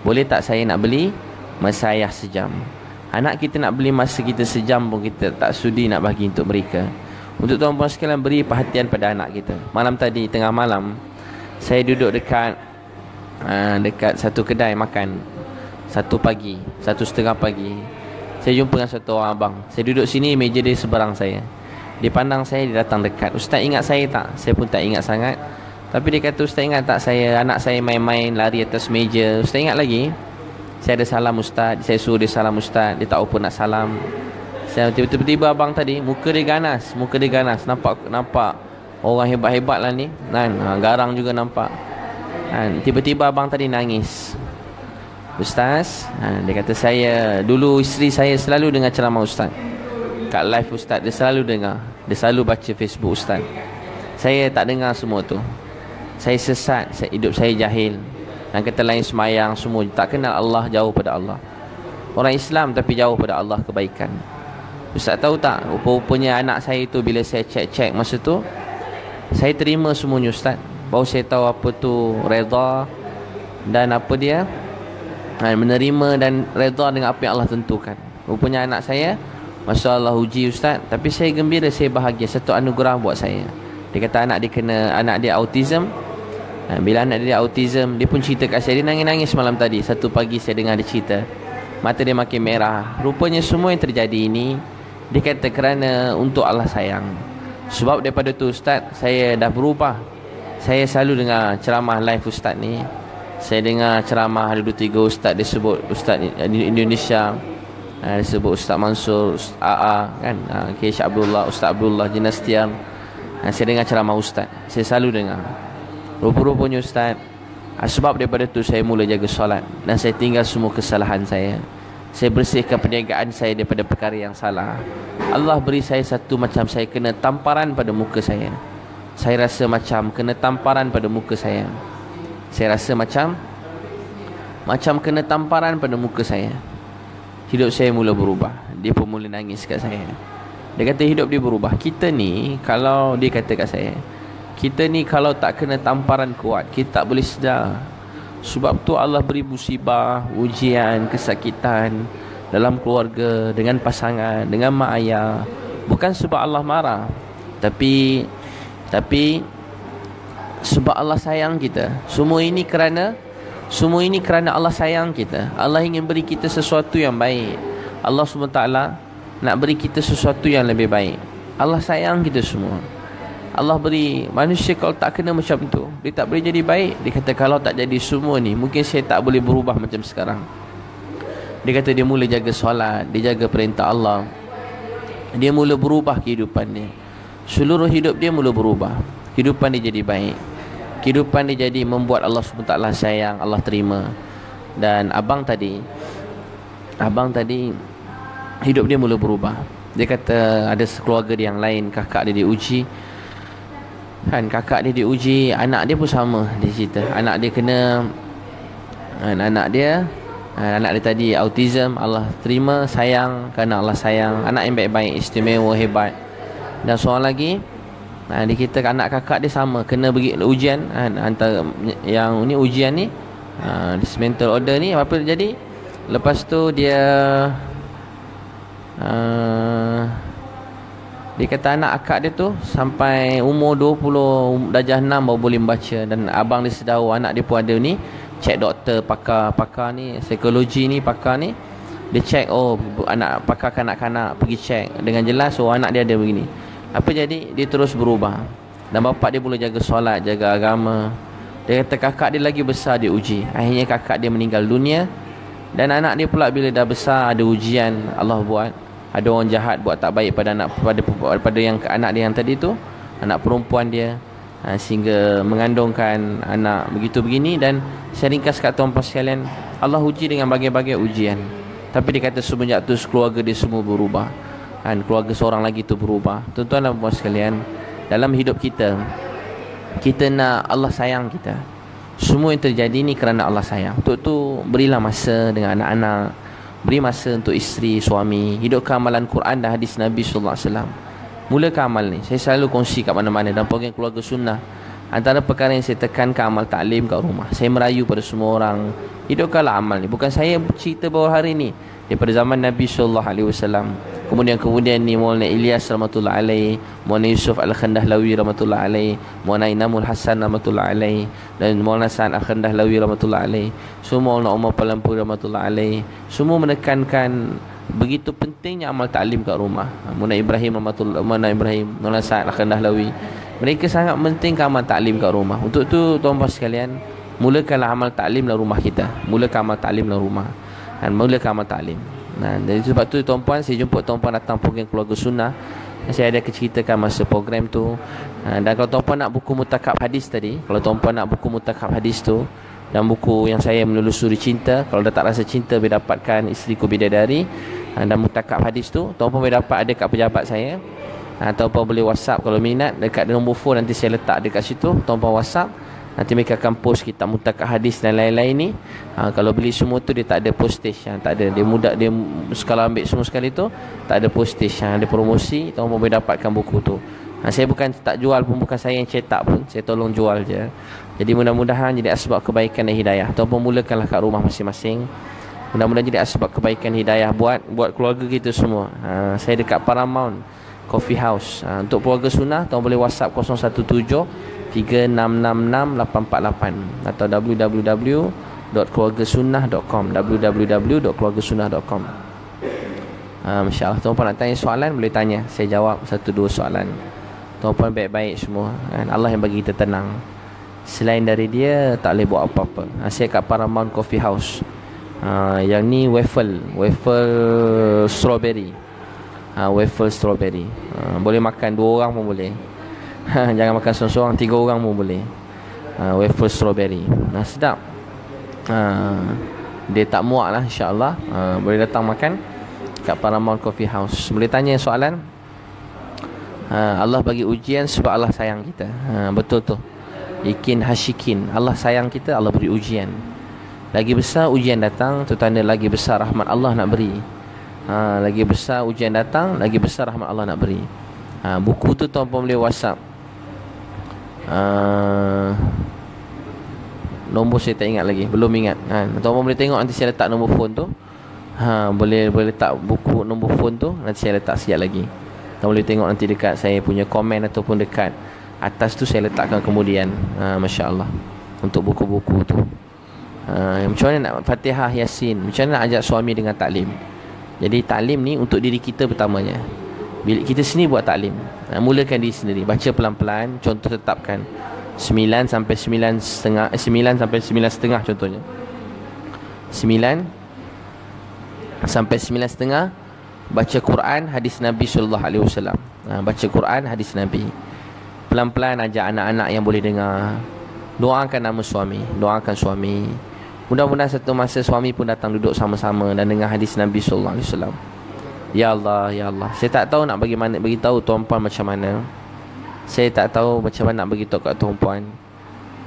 Boleh tak saya nak beli masa ayah sejam? Anak kita nak beli masa kita sejam pun kita tak sudi nak bagi untuk mereka. Untuk tuan-tuan sekalian, beri perhatian pada anak kita. Malam tadi, tengah malam, saya duduk dekat satu kedai makan. 1 pagi, 1:30 pagi, saya jumpa dengan satu orang abang. Saya duduk sini, meja dia seberang saya. Dia pandang saya, dia datang dekat. Ustaz ingat saya tak? Saya pun tak ingat sangat. Tapi dia kata, Ustaz ingat tak anak saya main-main lari atas meja? Ustaz ingat lagi? Saya ada salam Ustaz. Saya suruh dia salam Ustaz. Dia tak apa nak salam. Saya tiba-tiba abang tadi, muka dia ganas. Nampak orang hebat-hebat lah ni kan? Garang juga nampak. Tiba-tiba abang tadi nangis. Ustaz, dia kata, saya dulu isteri saya selalu dengar ceramah Ustaz. Kat live Ustaz dia selalu dengar. Dia selalu baca Facebook Ustaz. Saya tak dengar semua tu. Saya sesat, hidup saya jahil. Dan kata lain semayang semua, tak kenal Allah, jauh pada Allah. Orang Islam tapi jauh pada Allah kebaikan. Ustaz tahu tak, rupanya anak saya tu, bila saya cek masa tu, saya terima semuanya Ustaz. Baru saya tahu apa tu redha dan apa dia menerima dan redha dengan apa yang Allah tentukan. Rupanya anak saya, Masya Allah, uji Ustaz. Tapi saya gembira, saya bahagia. Satu anugerah buat saya. Dia kata anak dia autism. Bila anak dia autism, dia pun cerita kat saya. Dia nangis-nangis malam tadi. 1 pagi saya dengar dia cerita. Mata dia makin merah. Rupanya semua yang terjadi ini, dia kata kerana untuk Allah sayang. Sebab daripada tu Ustaz, saya dah berubah. Saya selalu dengar ceramah live Ustaz ni. Saya dengar ceramah ada 2-3 Ustaz. Dia sebut Ustaz Indonesia, dia sebut Ustaz Mansur, Ustaz AA kan, Syekh Abdullah, Ustaz Abdullah Jinastian. Saya dengar ceramah Ustaz. Saya selalu dengar. Rupa-rupanya Ustaz, sebab daripada tu saya mula jaga solat. Dan saya tinggal semua kesalahan saya. Saya bersihkan perniagaan saya daripada perkara yang salah. Allah beri saya satu macam saya kena tamparan pada muka saya. Saya rasa macam kena tamparan pada muka saya. Saya rasa macam kena tamparan pada muka saya. Hidup saya mula berubah. Dia pun mula nangis kat saya. Dia kata hidup dia berubah. Kita ni, kalau dia kata kat saya, kita ni kalau tak kena tamparan kuat, kita tak boleh sedar. Sebab tu Allah beri musibah, ujian, kesakitan dalam keluarga, dengan pasangan, dengan mak ayah. Bukan sebab Allah marah, tapi sebab Allah sayang kita. Semua ini kerana Allah sayang kita. Allah ingin beri kita sesuatu yang baik. Allah SWT nak beri kita sesuatu yang lebih baik. Allah sayang kita semua. Allah beri manusia, kalau tak kena macam tu, dia tak boleh jadi baik. Dia kata kalau tak jadi semua ni, mungkin saya tak boleh berubah macam sekarang. Dia kata dia mula jaga solat, dia jaga perintah Allah. Dia mula berubah kehidupan dia. Seluruh hidup dia mula berubah. Kehidupan dia jadi baik. Kehidupan dia jadi membuat Allah SWT sayang, Allah terima. Dan abang tadi hidup dia mula berubah. Dia kata ada sekeluarga dia yang lain, kakak dia diuji kan, kakak dia diuji, anak dia pun sama. Dia cerita anak dia kena, anak dia tadi autism, Allah terima, sayang kerana Allah sayang. Anak yang baik-baik, istimewa, hebat. Dan seorang lagi, dia kata anak kakak dia sama, kena pergi ujian, antara yang ni ujian ni, mental order ni, apa jadi. Lepas tu dia kata anak akak dia tu sampai umur 20, darjah 6 baru boleh membaca. Dan abang dia sedahu anak dia pun ada ni, cek doktor, pakar ni, psikologi ni, pakar ni. Dia cek, anak pakar kanak-kanak pergi cek dengan jelas, anak dia ada begini. Apa jadi? Dia terus berubah. Dan bapak dia mula jaga solat, jaga agama. Dia kata kakak dia lagi besar dia uji. Akhirnya kakak dia meninggal dunia. Dan anak dia pula bila dah besar, ada ujian Allah buat. Ada orang jahat buat tak baik pada anak dia yang tadi tu, anak perempuan dia, sehingga mengandungkan anak begitu begini. Dan saya ringkas kat tuan-tuan sekalian, Allah uji dengan bagai-bagai ujian. Tapi dia kata semenjak tu keluarga dia semua berubah. Keluarga seorang lagi tu berubah. Tuan-tuan dan puan sekalian, dalam hidup kita nak Allah sayang kita. Semua yang terjadi ni kerana Allah sayang. Untuk tu berilah masa dengan anak-anak, beri masa untuk isteri, suami. Hidupkan amalan Quran dan hadis Nabi SAW. Mulakan amal ni. Saya selalu kongsi kat mana-mana dalam program Keluarga Sunnah. Antara perkara yang saya tekankan amal taklim kat rumah. Saya merayu pada semua orang, hidupkanlah amal ni. Bukan saya cerita baru hari ni, daripada zaman Nabi SAW. Kemudian ni Maulana Ilyas rahmatullah alaih, Maulana Yusuf Al-Khandahlawi rahmatullah alaih, Maulana Inamul Hasan rahmatullah alaih, dan Maulana Sa'ad Al-Khandahlawi rahmatullah alaih, semua Maulana Umar Palampur rahmatullah alaih, semua menekankan begitu pentingnya amal taklim kat rumah. Maulana Ibrahim rahmatullah, Maulana Sa'ad Al-Khandahlawi, mereka sangat pentingkan amal taklim kat rumah. Untuk tu tuan-tuan sekalian, mulakanlah amal taklim dalam rumah kita. Mulakan amal taklim dalam rumah, dan mulakan amal taklim. Nah, dari sebab tu tuan-puan, saya jumpa tuan-puan datang program Keluarga Sunnah. Saya ada ceritakan masa program tu. Dan kalau tuan-puan nak buku mutakab hadis tadi, kalau tuan-puan nak buku mutakab hadis tu, dan buku yang saya menelusuri cinta, kalau dah tak rasa cinta, boleh dapatkan Isteriku Bidadari, dan mutakab hadis tu, tuan-puan boleh dapat ada kat pejabat saya. Tuan-puan boleh WhatsApp kalau minat, dekat nombor phone nanti saya letak dekat situ. Tuan-puan WhatsApp, nanti mereka akan post kitab mutakab hadis dan lain-lain ni. Kalau beli semua tu, dia tak ada postage, tak ada, dia mudah, dia kalau ambil semua sekali tu tak ada postage, ada promosi. Tuan-tuan boleh dapatkan buku tu. Saya bukan tak jual pun, bukan saya yang cetak pun, saya tolong jual je. Jadi mudah-mudahan jadi asbab kebaikan dan hidayah. Tuan-tuan mulakanlah kat rumah masing-masing. Mudah-mudahan jadi asbab kebaikan hidayah buat keluarga kita semua. Saya dekat Paramount Coffee House. Untuk Keluarga Sunnah, tuan boleh WhatsApp 017-3666-848 atau www.keluargasunnah.com, www.keluargasunnah.com. Masya-Allah, tuan-puan nak tanya soalan boleh tanya, saya jawab 1-2 soalan. Tuan-puan baik-baik semua, Allah yang bagi kita tenang. Selain dari dia tak boleh buat apa-apa. Saya kat Paramount Coffee House. Yang ni waffle strawberry. Waffle strawberry. Boleh makan 2 orang pun boleh. Jangan makan seorang-seorang, 3 orang pun boleh. Waffle strawberry. Sedap. Dia tak muak lah, insya-Allah. Boleh datang makan kat Paramount Coffee House. Boleh tanya soalan. Allah bagi ujian sebab Allah sayang kita. Betul tu. Ikin hasyikin, Allah sayang kita, Allah beri ujian. Lagi besar ujian datang, tu tanda lagi besar rahmat Allah nak beri. Lagi besar ujian datang, lagi besar rahmat Allah nak beri. Buku tu tuan-tuan boleh WhatsApp. Nombor saya tak ingat lagi, belum ingat. Tuan-tuan boleh tengok, nanti saya letak nombor phone tu. Boleh letak buku nombor phone tu, nanti saya letak sekejap lagi. Tuan boleh tengok nanti dekat saya punya komen ataupun dekat atas tu saya letakkan kemudian. Masya-Allah. Untuk buku-buku tu. Macam mana nak Fatihah, Yasin, macam mana nak ajak suami dengan taklim. Jadi taklim ni untuk diri kita pertamanya. Bila kita sendiri buat taklim, mulakan diri sendiri, baca pelan-pelan. Contoh tetapkan 9 sampai 9.30, 9 sampai 9.30 contohnya. 9 sampai 9.30 baca Quran, hadis Nabi sallallahu alaihi wasallam. Baca Quran, hadis Nabi. Pelan-pelan ajak anak-anak yang boleh dengar. Doakan nama suami, doakan suami. Mudah-mudahan satu masa suami pun datang duduk sama-sama dan dengar hadis Nabi sallallahu alaihi wasallam. Ya Allah, ya Allah. Saya tak tahu nak bagi tahu tuan-puan macam mana. Saya tak tahu macam mana nak bagi tahu kat tuan-puan.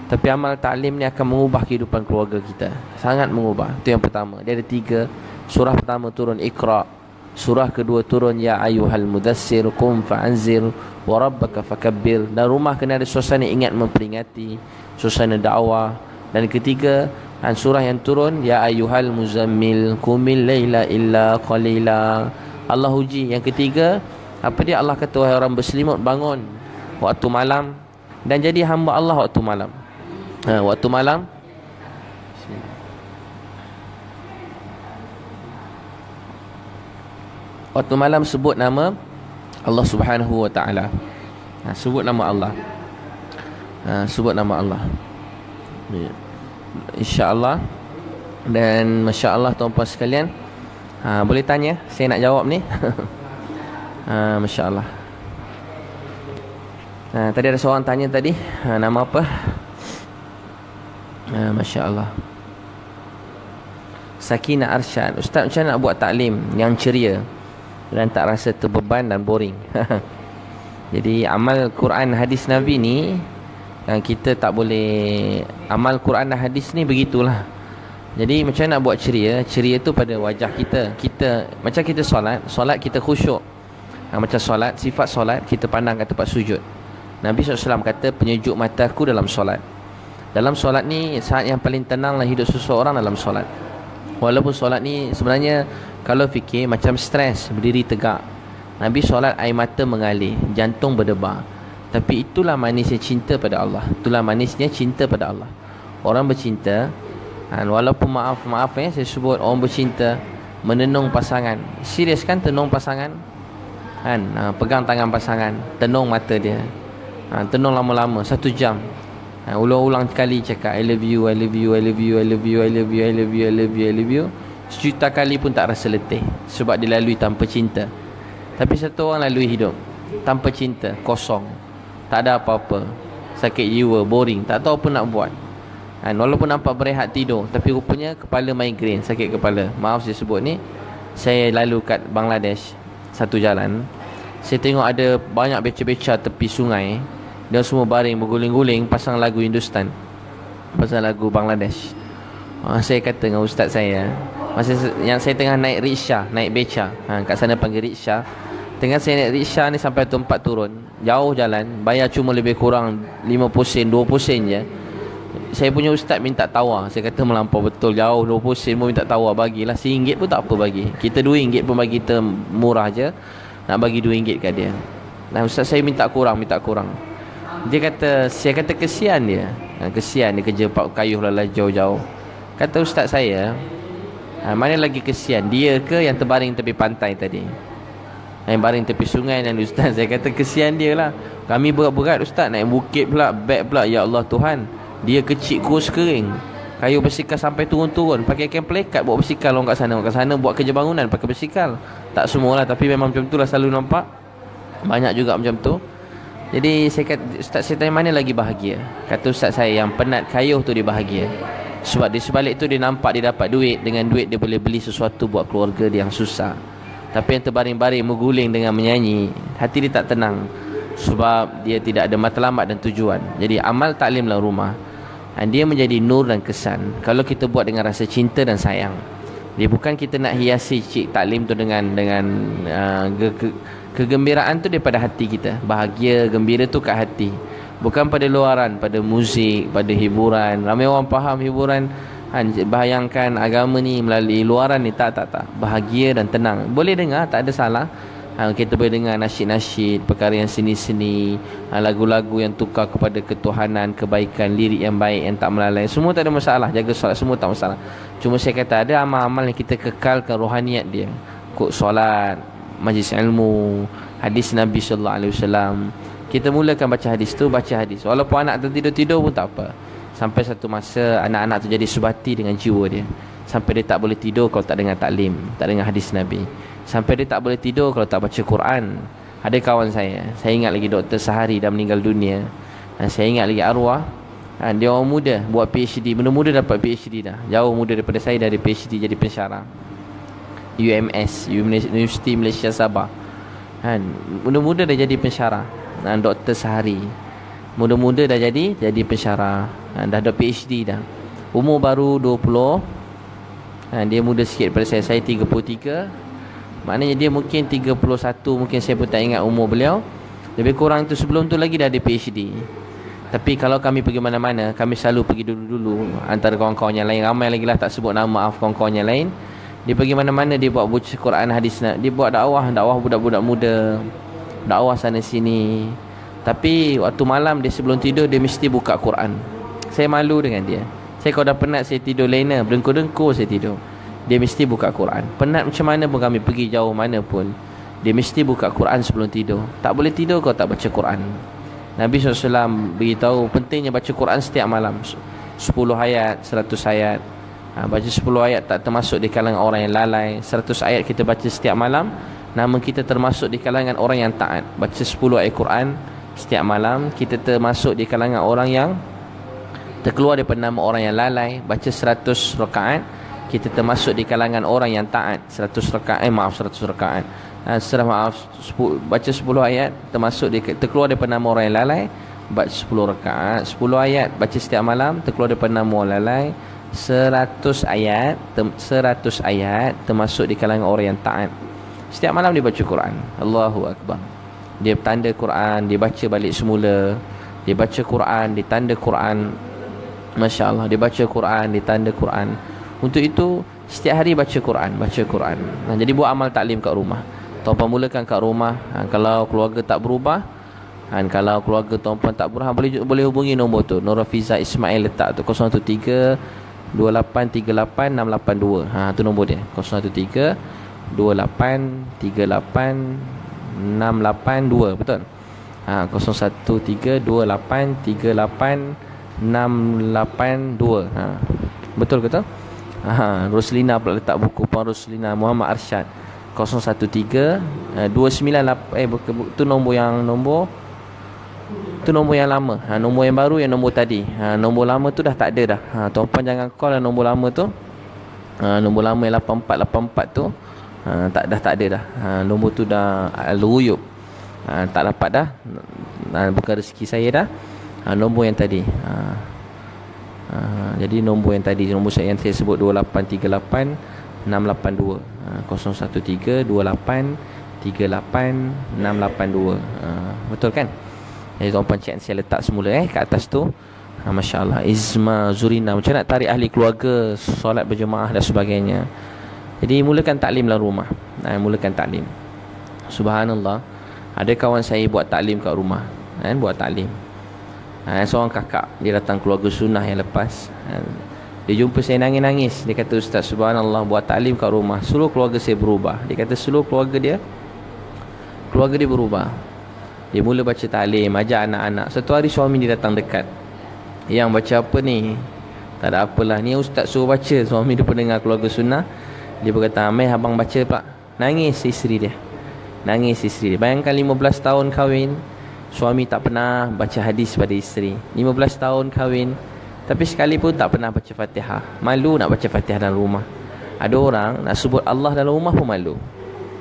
Tapi amal taklim ni akan mengubah kehidupan keluarga kita. Sangat mengubah. Itu yang pertama. Dia ada 3. Surah pertama turun Iqra. Surah kedua turun Ya ayyuhal mudassir qum fa'anzir wa rabbaka fakabbir. Dan rumah kena ada suasana ingat memperingati, suasana dakwah. Dan ketiga, surah yang turun Ya ayyuhal muzammil qumil laila illa qalila. Allah uji. Yang ketiga, apa dia? Allah kata wahai orang berselimut, bangun waktu malam dan jadi hamba Allah waktu malam. Waktu malam, waktu malam sebut nama Allah Subhanahu wa ta'ala. Sebut nama Allah. Sebut nama Allah. InsyaAllah. Dan masya-Allah tuan-tuan sekalian, boleh tanya, saya nak jawab ni. Masya-Allah. Tadi ada seorang tanya tadi, nama apa? Masya-Allah. Sakinah Arsyad. Ustaz, macam mana nak buat taklim yang ceria dan tak rasa terbeban dan boring? Jadi amal Quran hadis Nabi ni, kita tak boleh. Amal Quran dan hadis ni begitulah. Jadi macam mana nak buat ceria? Ceria tu pada wajah kita. Macam kita solat kita khusyuk. Macam solat, sifat solat kita pandang kat tempat sujud. Nabi SAW kata penyejuk mataku dalam solat. Dalam solat ni saat yang paling tenanglah hidup seseorang dalam solat. Walaupun solat ni sebenarnya kalau fikir macam stres, berdiri tegak. Nabi solat air mata mengalir, jantung berdebar. Tapi itulah manisnya cinta pada Allah. Itulah manisnya cinta pada Allah. Orang bercinta, walaupun maaf saya sebut orang bercinta menenung pasangan. Serius kan tenung pasangan? Pegang tangan pasangan, tenung mata dia. Tenung lama-lama 1 jam. Ulang-ulang kali cakap I love you, I love you, I love you, I love you, I love you, I love you, I love you, I love you. 1,000,000 kali pun tak rasa letih. Sebab dia lalui tanpa cinta. Tapi satu orang lalui hidup tanpa cinta, kosong, tak ada apa-apa, sakit jiwa, boring, tak tahu apa nak buat. Walaupun nampak berehat tidur, tapi rupanya kepala migrain, sakit kepala. Maaf saya sebut ni. Saya lalu kat Bangladesh, satu jalan, saya tengok ada banyak beca-beca tepi sungai. Dia semua baring berguling-guling pasang lagu Hindustan, pasang lagu Bangladesh. Saya kata dengan ustaz saya, masa yang saya tengah naik rickshaw, naik beca, kat sana panggil rickshaw. Tengah saya naik rickshaw ni sampai tempat turun, jauh jalan, bayar cuma lebih kurang 50 sen, 20 sen je. Saya punya ustaz minta tawar. Saya kata melampau betul, jauh 20 sen pun minta tawar. Bagilah RM1 pun tak apa bagi. Kita RM2 pun bagi kita murah je, nak bagi RM2 kat dia. Ustaz saya minta kurang. Dia kata, saya kata kesian dia. Kesian dia kerja kayuh lelah jauh-jauh. Kata ustaz saya, mana lagi kesian, dia ke yang terbaring tepi pantai tadi, yang baring tepi sungai? Dan ustaz saya kata kesian dia lah. Kami berat-berat ustaz, naik bukit pula, beg pula. Ya Allah Tuhan, dia kecil kurus kering, kayu bersikal sampai turun-turun, pakai kain pelekat buat bersikal. Orang kat sana buat kerja bangunan pakai bersikal. Tak semualah, tapi memang macam tu lah, selalu nampak. Banyak juga macam tu. Jadi saya kata, ustaz saya tanya mana lagi bahagia? Kata ustaz saya, yang penat kayuh tu dia bahagia. Sebab di sebalik tu dia nampak dia dapat duit. Dengan duit dia boleh beli sesuatu buat keluarga dia yang susah. Tapi yang terbaring-baring mengguling dengan menyanyi, hati dia tak tenang. Sebab dia tidak ada matlamat dan tujuan. Jadi amal taklim dalam rumah, dia menjadi nur dan kesan kalau kita buat dengan rasa cinta dan sayang. Dia bukan kita nak hiasi cik taklim tu dengan kegembiraan tu daripada hati kita. Bahagia, gembira tu kat hati, bukan pada luaran, pada muzik, pada hiburan. Ramai orang faham hiburan, bayangkan agama ni melalui luaran ni. Tak. Bahagia dan tenang. Boleh dengar, tak ada salah. Kita boleh dengar nasyid-nasyid, perkara yang seni-seni, lagu-lagu yang tukar kepada ketuhanan, kebaikan, lirik yang baik, yang tak melalai. Semua tak ada masalah. Jaga solat, semua tak masalah. Cuma saya kata ada amal-amal yang kita kekalkan rohaniat dia. Kod solat, majlis ilmu, hadis Nabi SAW. Kita mulakan baca hadis tu, walaupun anak tertidur-tidur pun tak apa. Sampai satu masa anak-anak tu jadi subati dengan jiwa dia. Sampai dia tak boleh tidur kalau tak dengar taklim, tak dengar hadis Nabi. Sampai dia tak boleh tidur kalau tak baca Quran. Ada kawan saya ingat lagi, Dr. Sahari dah meninggal dunia. Saya ingat lagi arwah. Dia orang muda, buat PhD. Muda-muda dapat PhD dah. Jauh muda daripada saya, dari PhD jadi pensyarah UMS, Universiti Malaysia Sabah. Muda-muda dah jadi pensyarah. Dr. Sahari muda-muda dah jadi pensyarah. Dah ada PhD dah. Umur baru 20. Dia muda sikit daripada saya. Saya 33. Maknanya dia mungkin 31. Mungkin saya pun tak ingat umur beliau. Lebih kurang tu, sebelum tu lagi dah ada PhD. Tapi kalau kami pergi mana-mana, kami selalu pergi dulu-dulu antara kawan-kawan yang lain. Ramai lagi lah, tak sebut nama, maaf kawan-kawan yang lain. Dia pergi mana-mana, dia buat baca Quran, hadis. Dia buat dakwah budak-budak muda, dakwah sana sini. Tapi waktu malam dia sebelum tidur, dia mesti buka Quran. Saya malu dengan dia. Saya kalau dah penat, saya tidur lena, berdengkur-dengkur saya tidur. Dia mesti buka Quran. Penat macam mana pun kami pergi jauh mana pun, dia mesti buka Quran sebelum tidur. Tak boleh tidur kalau tak baca Quran. Nabi SAW beritahu pentingnya baca Quran setiap malam. 10 ayat, 100 ayat. Baca 10 ayat tak termasuk di kalangan orang yang lalai. 100 ayat kita baca setiap malam, nama kita termasuk di kalangan orang yang taat. Baca 10 ayat Quran setiap malam, kita termasuk di kalangan orang yang terkeluar daripada nama orang yang lalai. Baca 100 rakaat, kita termasuk di kalangan orang yang taat. 100 rakaat, 100 rakaat. Baca 10 ayat, termasuk terkeluar daripada nama orang yang lalai. Baca 10 rakaat, 10 ayat baca setiap malam, terkeluar daripada nama orang lalai. 100 ayat termasuk di kalangan orang yang taat. Setiap malam dia baca Quran. Allahu Akbar. dia tanda Quran, dia baca balik semula, dia baca Quran, dia tanda Quran. Masya Allah, dia baca Quran, dia tanda Quran. Untuk itu setiap hari baca Quran, baca Quran. Jadi buat amal taklim kat rumah. Tuan-puan mulakan kat rumah. Kalau keluarga tak berubah, kalau keluarga tuan-puan tak berubah, boleh hubungi nombor tu. Nur Hafiza Ismail letak tu 013 2838 682. Tu nombor dia. 013 2838 682. Betul? 013 2838 682. Betul ke tak? Roslina pula letak buku, Puan Roslina Muhammad Arsyad 013 298 tu nombor yang lama. Nombor yang baru yang nombor tadi. Nombor lama tu dah tak ada dah. Tuan-puan jangan call nombor lama tu. Nombor lama yang 8484 tu dah tak ada dah. Nombor tu dah al-ghuyub. Tak dapat dah. Bukan rezeki saya dah. Nombor yang tadi. Jadi nombor yang tadi, nombor yang saya sebut 2838 682. 013 2838 682. Betul kan? Jadi tuan-puan cek, saya letak semula kat atas tu. Masya Allah. Izma Zurina, macam nak tarik ahli keluarga solat berjemaah dan sebagainya. Jadi mulakan taklim dalam rumah. Mulakan taklim. Subhanallah, ada kawan saya buat taklim kat rumah, buat taklim. Seorang kakak, dia datang keluarga sunnah yang lepas. Dia jumpa saya nangis-nangis. Dia kata, Ustaz, subhanallah, buat taklim kat rumah, seluruh keluarga saya berubah. Dia kata seluruh keluarga dia berubah. Dia mula baca taklim, ajak anak-anak. Satu hari suami dia datang dekat. Yang baca apa ni? Tak ada apalah, ni Ustaz suruh baca. Suami dia pendengar keluarga sunnah. Dia berkata, Amir, abang baca pak. Nangis isteri dia. Bayangkan 15 tahun kahwin, suami tak pernah baca hadis pada isteri. 15 tahun kahwin, tapi sekali pun tak pernah baca Fatihah. Malu nak baca Fatihah dalam rumah. Ada orang nak sebut Allah dalam rumah pun malu.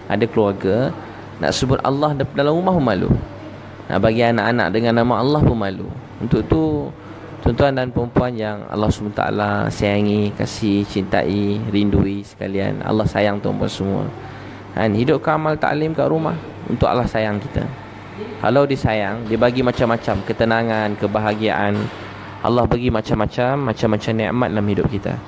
Ada keluarga nak sebut Allah dalam rumah pun malu. Nak bagi anak-anak dengan nama Allah pun malu. Untuk tu, tuan-tuan dan perempuan yang Allah SWT sayangi, kasih, cintai, rindui sekalian, Allah sayang tuan-puan semua. Hidupkan amal taklim kat rumah untuk Allah sayang kita. Kalau disayang, dia bagi macam-macam ketenangan, kebahagiaan. Allah bagi macam-macam nikmat dalam hidup kita.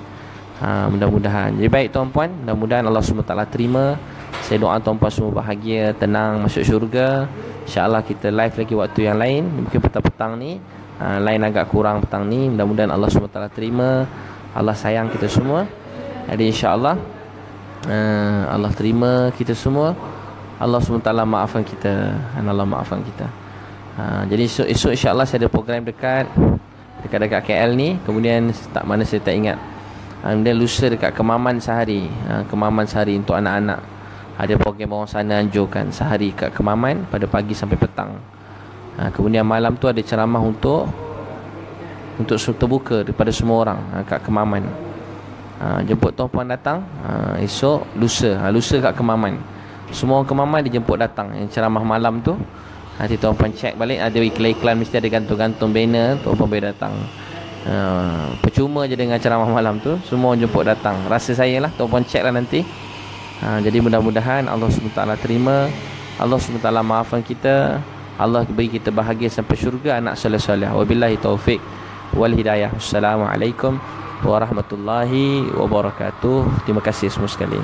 Mudah-mudahan. Jadi baik tuan-puan, mudah-mudahan Allah SWT terima. Saya doa tuan-puan semua bahagia, tenang, masuk syurga. InsyaAllah kita live lagi waktu yang lain. Mungkin petang-petang ni, lain agak kurang petang ni. Mudah-mudahan Allah SWT terima. Allah sayang kita semua. Jadi insyaAllah Allah terima kita semua. Allah SWT maafkan kita. Allah maafkan kita. Jadi esok insyaAllah saya ada program dekat KL ni. Kemudian mana saya tak ingat. Kemudian lusa dekat Kemaman sehari. Kemaman sehari untuk anak-anak. Ada program orang sana anjurkan sehari kat Kemaman pada pagi sampai petang. Kemudian malam tu ada ceramah untuk terbuka daripada semua orang kat Kemaman. Jemput tuan-puan datang esok lusa kat Kemaman. Semua orang Kemaman dijemput datang. Yang ceramah malam tu nanti tuan-puan cek balik, ada iklan-iklan, mesti ada gantung-gantung banner, tuan-puan boleh datang. Percuma je dengan ceramah malam tu, semua orang jemput datang. Rasa saya lah, tuan-puan cek lah nanti. Jadi mudah-mudahan Allah SWT terima. Allah SWT maafkan kita. Allah beri kita bahagia sampai syurga, anak soleh-soleh. Wabillahi taufiq wal hidayah. Assalamualaikum warahmatullahi wabarakatuh. Terima kasih semua sekali.